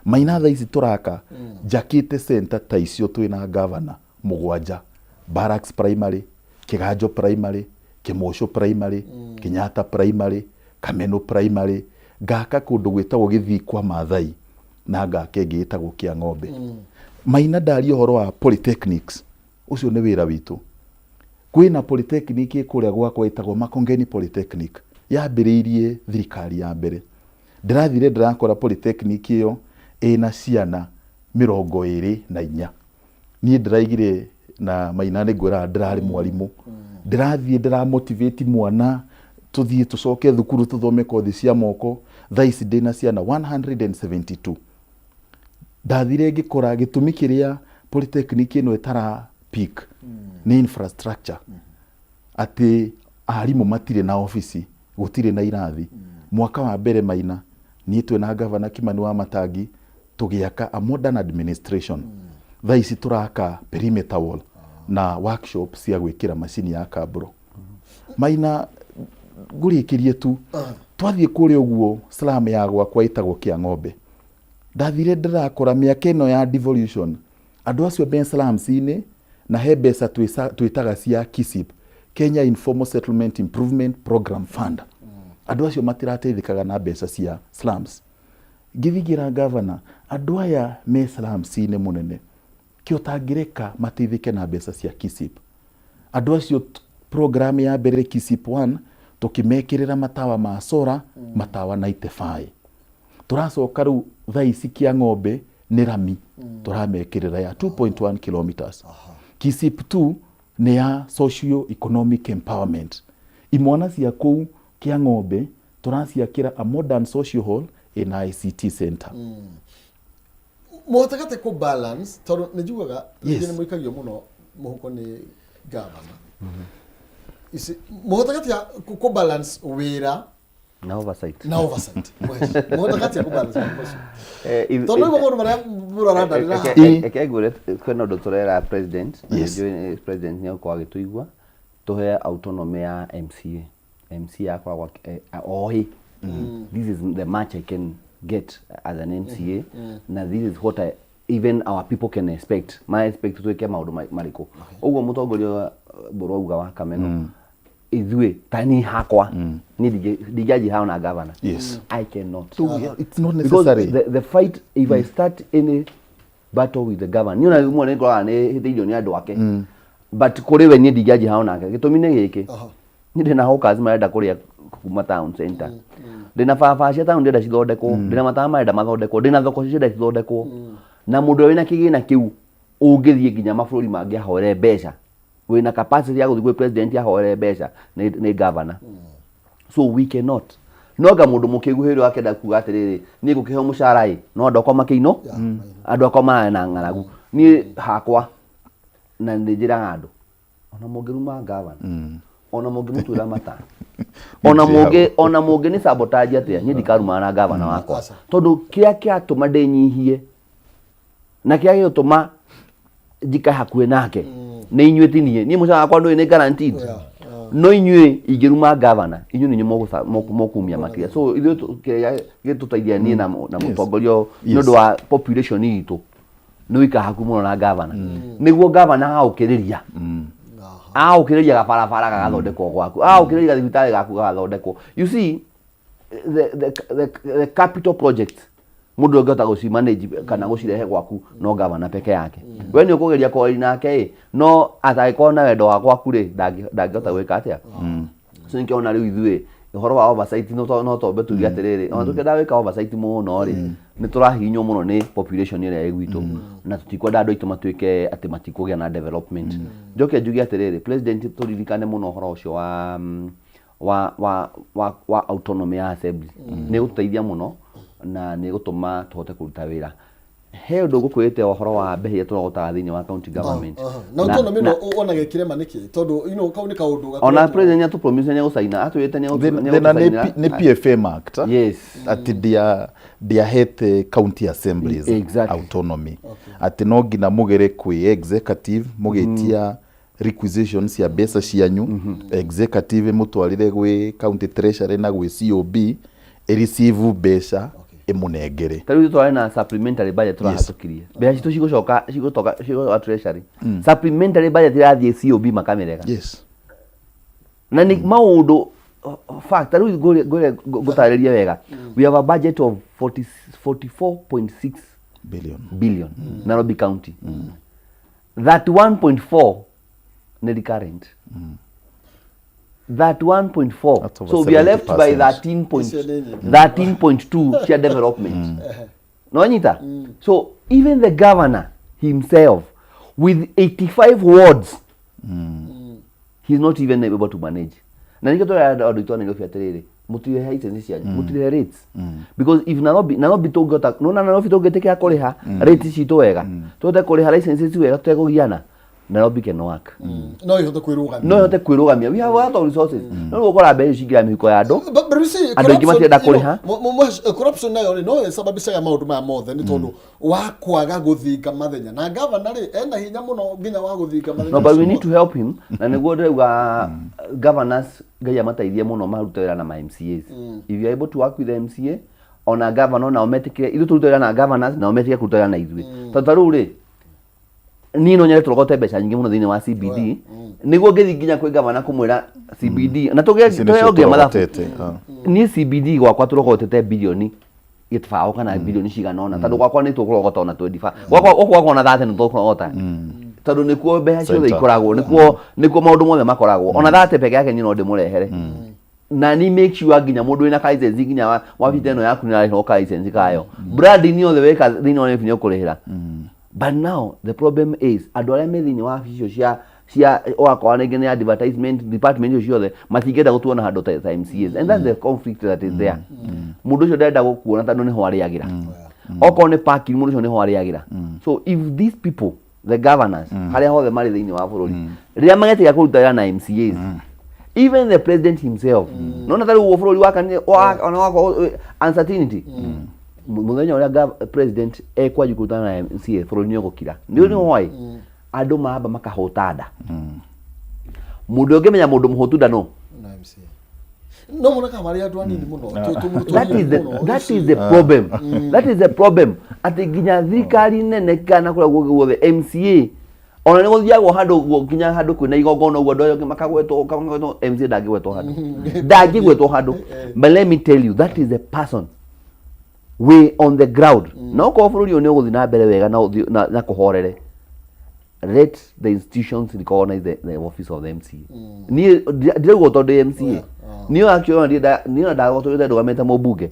Maina tha ici turaka jakite center ta icio twina governor mugwanja Barracks Primary, Kiganjo Primary, Kimosho Primary, Kenyatta Primary, Kameno Primary, ngaka kundu gwitagwo Githii kwa Maathai na ngaka ingi itagwo Kiang'ombe. Maina ndari uhoro wa polytechnics ucio ni wira witu. Kwina polytechnic ikuria gwakwa itagwo Makongeni Polytechnic yambiriirie thirikari ya mbere. Ndirathire ndirakora polytechnic iyo ina ciana 24. Niĩ ndiraigire na Maina nĩ ngwĩra ndirarĩ mwarimu. Ndirathiĩ ndiramotivate mwana tuthie tucoke thukuru tuthome kothi cia moko. Thaa ici ndĩna ciana 172. Ndathire ngĩkora gĩtũmi kĩrĩa polytechnic ĩno ĩtara peak nĩ infrastructure. Atĩ arimũ matirĩ na ofici, gũtirĩ na irathi. Mwaka wa mbere Maina niĩ twĩna gavana Kimani wa Matangi tũgĩaka a modern administration. Thaa ici tũraka perimeter wall na workshop cia gwĩkĩra macini ya kabro. Maina ngũrĩkĩrie tu twathiĩ kũrĩa ũguo slum ya gwakwa ĩtagwo Kiang'ombe. Ndathire ndirakora mĩaka ĩno ya devolution andũ acio be slums-inĩ na he mbeca twĩtaga cia KISIP, Kenya Informal Settlement Improvement Program Fund. Andũ acio matirateithĩkaga na mbeca cia slums. Ngĩthigira governor andũ aya me slums-inĩ mũnene kĩo tangĩreka mateithĩke na mbeca cia KISIP. Andũ acio program ya mbere KISIP 1 tukimekĩrĩra matawa ma solar, matawa 95. Tũracoka rĩu thaa ici Kiang'ombe nĩ rami tũramekĩrĩra ya 2.1 kilometers. KISIP 2 nĩ ya socio economic empowerment. Imwana cia kũu Kiang'ombe tũraciakĩra a modern social hall in ICT center. Mũhotekate ku balance tondũ nĩ njugaga nĩ mũikagio mũno mũhuko nĩ governor. Mũhotekate ku balance wĩra na oversight. Mũhotekate ku balance tondũ nĩ mũndũ marĩa mũraranda ekegure kwena ũndũ tũrera president president nĩ ũkoragwo agĩtũigua tũhe autonomy ya MCA akoragwo ohi. This is the much I can get as an MCA. Now this is what even our people can expect. My expect to come out of Mariko. Ogo mutongoria borauga wa Kameno. Izwe tani hakwa. Ni dijaji hao na governor. Yes. I cannot. So it's not necessary. Because the fight, if I start any battle with the governor, you know mo ne kwa ne hidio ni ando wake. But korewe ni dijaji hao na gitomine giki. Ni ndina hoka azima enda kuria kuma town center. Ndina baba cia town ndenda cithondekwo, ndina matama ndenda mathondekwo, ndina thoko cia ndenda cithondekwo. Na mundu wina kigina kiu ungithie nginya mabũrũri mangĩ ahore mbeca. Wina capacity ya guthie president ahore mbeca ni governor. So we cannot. Noga mundu mukiguhiro akenda kuga atiriri ni gukihe mushara no ndoko makiino andu akoma na ng'aragu ni hakwa na ndijira andu ona mugiruma governor. Ona mungi mutura mata ona mungi ni sabotage atia ni ndikaruma na governor wakwa tondu kia atuma ndenyihie na kia gituma njika hakuhe nake ni inyue tinie ni mucara wakwa ndui ni guaranteed no inyue ingiruma governor inyue ni mokumia makia so ithu gitutaithia ni na mutongorio nondu wa population itu no ikahaku muno na governor niguo governor aukiriria ukiriria gabarabara gagathondekwo gwaku ukiriria thibitari gaku gagathondekwo. You see the capital project mundu ungehota guci manage kana gucirehe gwaku no governor peke yake. We ni ukugeria kori nake no atagĩkorwo na wendo wa gwaku ri ndangĩhota gwĩka atia. So nĩkĩona rĩu ithuĩ ũhoro wa oversight no tombe tuge atiriri ona tukenda wĩka oversight mũno ri ni tũrahinywo mũno ni population ĩrĩa ĩgwitũ na tutikwenda andũ aitũ matuĩke atĩ matikũgĩa na development. Njoke njuge atiriri president tũririkane mũno ũhoro ũcio wa autonomy ya assembly nĩ gũteithia mũno na nĩ gũtũma tũhote kũruta wĩra. He ũndũ ngũkwĩrĩte ũhoro wa mbehia tũrogota thĩinĩ wa county government na autonomy no ona gekire maniki tondu kau ni kaundu ona president atu promise ni gusaina atwite ni ni PFM Act. Yes. Ati dia hete county assemblies autonomy. Ati no ngina mugere kwi executive mugetia requisitions ya mbeca cianyu executive mutwarire gwi county treasury na gwi COB receive mbeca imunengere tariu twari na supplementary budget turahatukirie mbeca citu cigotoka treasury supplementary budget irathie COB makamerega na ni maundu fact tariu gutariria wega we have a budget of 44.6 billion Nairobi County that 1.4 ni recurrent that 1.4 so we are left by 13.2 share development no anyita so even the governor himself with 85 wards he's not even able to manage na niko toya auditor na ngofia terere mutire heights cia mutire rates because if Nairobi togota no na Nairobi togetekea kuriha rates cito wega tote kuriha licenses wega tutegugiana Nairobi can work no ihote kwirugamia we have a lot of resources no gukora mbeca cigira mihiko ya andu but you see andu ingi matienda kuriha corruption nayo no sababicaga maundu ma mothe ni tondu wa kwaga guthinga mathenya na governor ena hinya muno nginya wa guthinga mathenya no but we need to help him na niguo ndauga governors ngai amateithie muno marute wira na ma MCAs if you are able to work with the MCA on a governor na ometike ithu turute wira na governors na ometike kuruta wira na ithui tataru ri nino nyere turogote mbeca nyingi muno thini wa CBD niguo ngithi nginya kwi governor kumwira CBD na tugeogia mathabu ni CBD gwakwa turogotete bilioni gitfao kana bilioni cigana ona tondu gwakwa ni tukurogota ona 25 gwakwa na 30 tukurogota tondu nikuo mbeca ciothe ikoragwo nikuo maundu mothe makoragwo ona 30 peke yake nyino ndimurehere na ni make sure nginya mundu wina license nginya wa viteno yaku ni ariho license kayo brand ni othe weka thini ona finyo kurihira but now the problem is adore me thini wa official cia wakwa na ngene advertisement department ciothe matingenda gutuona handu ta MCAs and that's the conflict that is there mundu cio ndenda gukuona tondu ni ho ariagira oko ni parking mundu cio ni ho ariagira so if these people the governors haria hothe mari thini wa bururi ria magetiga kuruta na MCAs even the president himself no na taru bururi ona wako uncertainty muthenya uria president ekwa jukutana na MCA bururi ni gukira ndio ni why andu mahamba makahotanda mundu ngimenya mundu muhotunda no MCA no mona kama ria andu anini muno that is the problem that is the problem ati ginya thirikari nene kana kula guothe MCA ona ni guthiagwo handu ginya handu kwina igongono ugo ndoyo makagwetwo MCA ndangigwetwo handu but let me tell you that is the person we on the ground no ko bururi oni uguthi na mbere wega na kuhorere let the institutions recognize the office of the MCA ni ndirego tondu MCA ni actually ni ndago tondu ndogameta mobunge